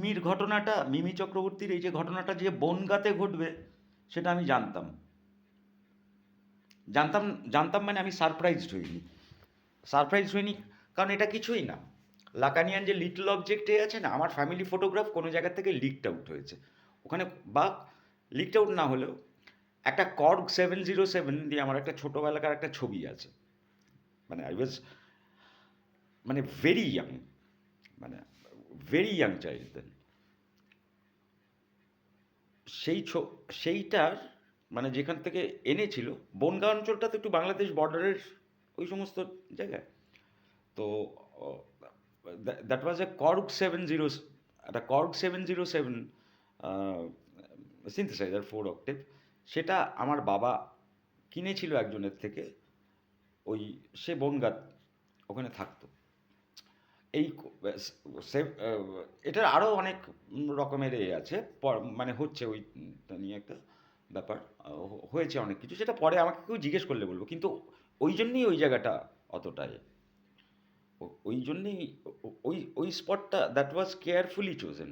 মিমির ঘটনাটা, মিমি চক্রবর্তীর এই যে ঘটনাটা যে বনগাঁতে ঘটবে, সেটা আমি জানতাম। জানতাম জানতাম মানে আমি সারপ্রাইজড হইনি। সারপ্রাইজ হইনি কারণ এটা কিছুই না। লাকানিয়ান যে লিটল অবজেক্টে আছে না, আমার ফ্যামিলি ফটোগ্রাফ কোনো জায়গা থেকে লিকড আউট হয়েছে ওখানে, বা লিকড আউট না হলেও একটা কর্গ 707 দিয়ে আমার একটা ছোটোবেলাকার একটা ছবি আছে। মানে আই ওয়াজ, মানে ভেরি ইয়াং, মানে ভেরি ইয়াং চাইল্ড দেন। সেই সেইটার মানে যেখান থেকে এনেছিল, বনগাঁ অঞ্চলটা তো একটু বাংলাদেশ বর্ডারের ওই সমস্ত জায়গায়। তো দ্যাট ওয়াজ এ কর্গ 70, একটা কর্গ 707 সিনথেসাইজার 4 অক্টেভ। সেটা আমার বাবা কিনেছিল একজনের থেকে, ওই সে বনগাঁ ওখানে থাকতো। এই এটার আরও অনেক রকমের আছে, মানে হচ্ছে ওইটা নিয়ে একটা ব্যাপার, হয়েছে অনেক কিছু, সেটা পরে আমাকে কেউ জিজ্ঞেস করলে বলবো। কিন্তু ওই জন্যই ওই জায়গাটা অতটাই, ওই জন্যেই ওই ওই স্পটটা দ্যাট ওয়াজ কেয়ারফুলি চোজেন।